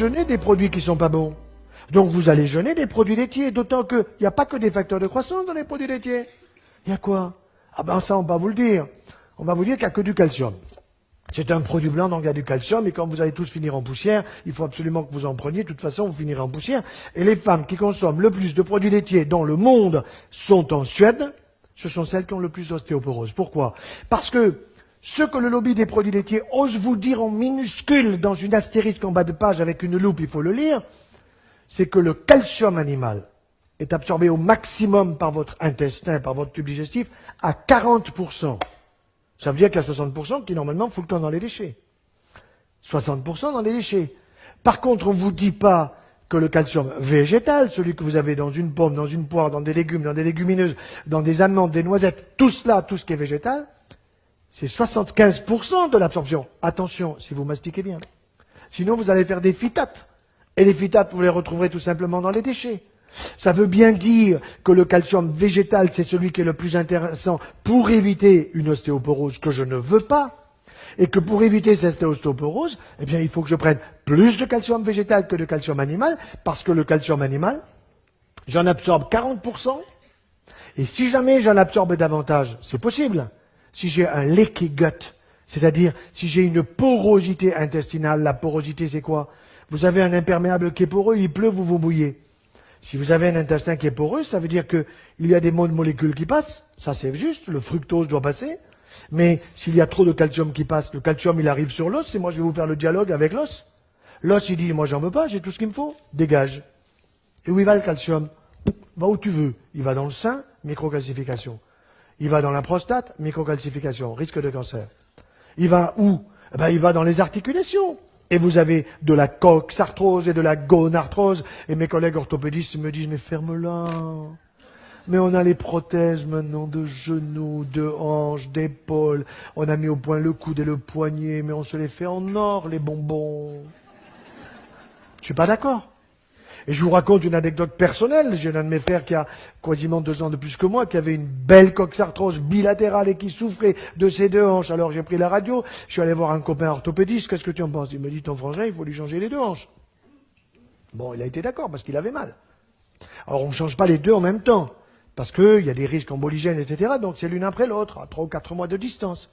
jeûner des produits qui sont pas bons. Donc vous allez jeûner des produits laitiers, d'autant qu'il n'y a pas que des facteurs de croissance dans les produits laitiers. Il y a quoi? Ah ben ça, on va vous le dire. On va vous dire qu'il n'y a que du calcium. C'est un produit blanc, donc il y a du calcium, et quand vous allez tous finir en poussière, il faut absolument que vous en preniez, de toute façon vous finirez en poussière. Et les femmes qui consomment le plus de produits laitiers dans le monde sont en Suède, ce sont celles qui ont le plus d'ostéoporose. Pourquoi? Parce que ce que le lobby des produits laitiers ose vous dire en minuscule dans une astérisque en bas de page avec une loupe, il faut le lire, c'est que le calcium animal est absorbé au maximum par votre intestin, par votre tube digestif, à 40%. Ça veut dire qu'il y a 60% qui, normalement, fout le camp dans les déchets. 60% dans les déchets. Par contre, on ne vous dit pas que le calcium végétal, celui que vous avez dans une pomme, dans une poire, dans des légumes, dans des légumineuses, dans des amandes, des noisettes, tout cela, tout ce qui est végétal, c'est 75% de l'absorption. Attention, si vous mastiquez bien. Sinon, vous allez faire des phytates. Et les phytates, vous les retrouverez tout simplement dans les déchets. Ça veut bien dire que le calcium végétal, c'est celui qui est le plus intéressant pour éviter une ostéoporose que je ne veux pas. Et que pour éviter cette ostéoporose, eh bien, il faut que je prenne plus de calcium végétal que de calcium animal, parce que le calcium animal, j'en absorbe 40%. Et si jamais j'en absorbe davantage, c'est possible. Si j'ai un leaky gut, c'est-à-dire si j'ai une porosité intestinale, la porosité c'est quoi? Vous avez un imperméable qui est poreux, il pleut, vous vous mouillez. Si vous avez un intestin qui est poreux, ça veut dire qu'il y a des molécules qui passent. Ça, c'est juste. Le fructose doit passer. Mais s'il y a trop de calcium qui passe, le calcium, il arrive sur l'os et moi, je vais vous faire le dialogue avec l'os. L'os, il dit, moi, j'en veux pas, j'ai tout ce qu'il me faut. Dégage. Et où il va le calcium? Va où tu veux. Il va dans le sein, microcalcification. Il va dans la prostate, microcalcification, risque de cancer. Il va où? Eh ben, il va dans les articulations. Et vous avez de la coxarthrose et de la gonarthrose. Et mes collègues orthopédistes me disent, mais ferme-la. Mais on a les prothèses maintenant de genoux, de hanches, d'épaules. On a mis au point le coude et le poignet, mais on se les fait en or, les bonbons. Je suis pas d'accord. Et je vous raconte une anecdote personnelle. J'ai un de mes frères qui a quasiment 2 ans de plus que moi, qui avait une belle coxarthrose bilatérale et qui souffrait de ses 2 hanches. Alors j'ai pris la radio, je suis allé voir un copain orthopédiste. Qu'est-ce que tu en penses? Il me dit, ton frangin, il faut lui changer les 2 hanches. Bon, il a été d'accord parce qu'il avait mal. Alors on ne change pas les 2 en même temps, parce qu'il y a des risques emboligènes, etc. Donc c'est l'une après l'autre, à 3 ou 4 mois de distance.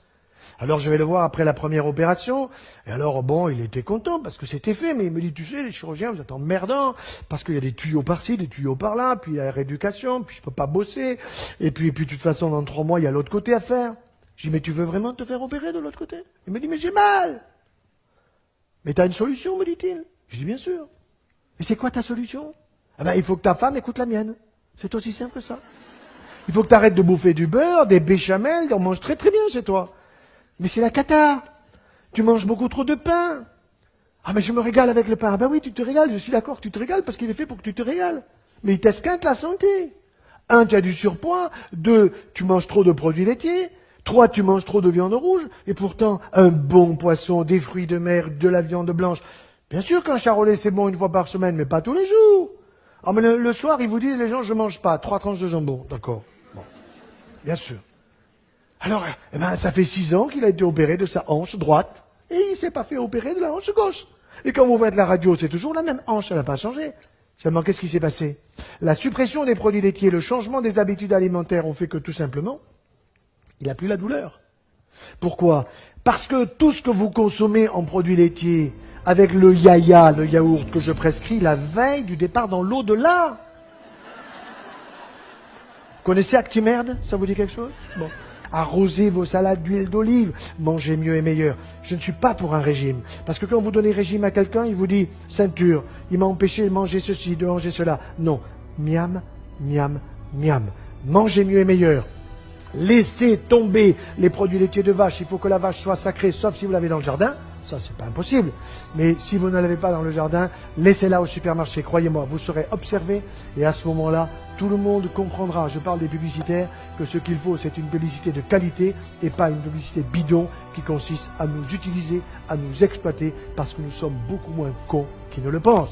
Alors je vais le voir après la première opération, et alors bon, il était content parce que c'était fait, mais il me dit, tu sais, les chirurgiens, vous êtes emmerdants, parce qu'il y a des tuyaux par-ci, des tuyaux par-là, puis il y a la rééducation, puis je peux pas bosser, et puis de toute façon, dans 3 mois, il y a l'autre côté à faire. Je dis, mais tu veux vraiment te faire opérer de l'autre côté? Il me dit, mais j'ai mal. Mais t'as une solution, me dit-il. Je dis, bien sûr. Et c'est quoi ta solution? Ah ben, il faut que ta femme écoute la mienne. C'est aussi simple que ça. Il faut que tu arrêtes de bouffer du beurre, des béchamels, on mange très très bien chez toi. Mais c'est la cata. Tu manges beaucoup trop de pain. Ah mais je me régale avec le pain. Ah ben oui, tu te régales, je suis d'accord que tu te régales parce qu'il est fait pour que tu te régales. Mais il t'esquinte la santé. 1, tu as du surpoids. 2, tu manges trop de produits laitiers. 3, tu manges trop de viande rouge. Et pourtant, un bon poisson, des fruits de mer, de la viande blanche. Bien sûr qu'un charolais c'est bon 1 fois par semaine, mais pas tous les jours. Ah mais le soir, ils vous disent, les gens, je mange pas. 3 tranches de jambon. D'accord. Bon. Bien sûr. Alors, eh ben, ça fait 6 ans qu'il a été opéré de sa hanche droite. Et il s'est pas fait opérer de la hanche gauche. Et quand vous faites la radio, c'est toujours la même hanche, elle n'a pas changé. Seulement, qu'est-ce qui s'est passé? La suppression des produits laitiers, le changement des habitudes alimentaires ont fait que, tout simplement, il n'a plus la douleur. Pourquoi? Parce que tout ce que vous consommez en produits laitiers, avec le yaya, le yaourt que je prescris la veille du départ dans l'au-delà. Vous connaissez Actimerde? Ça vous dit quelque chose? Bon. Arrosez vos salades d'huile d'olive, mangez mieux et meilleur. Je ne suis pas pour un régime. Parce que quand vous donnez régime à quelqu'un, il vous dit ceinture, il m'a empêché de manger ceci, de manger cela. Non. Miam, miam, miam. Mangez mieux et meilleur. Laissez tomber les produits laitiers de vache. Il faut que la vache soit sacrée, sauf si vous l'avez dans le jardin. Ça, c'est pas impossible. Mais si vous ne l'avez pas dans le jardin, laissez-la au supermarché. Croyez-moi, vous serez observé. Et à ce moment-là, tout le monde comprendra, je parle des publicitaires, que ce qu'il faut, c'est une publicité de qualité et pas une publicité bidon qui consiste à nous utiliser, à nous exploiter, parce que nous sommes beaucoup moins cons qu'ils ne le pensent.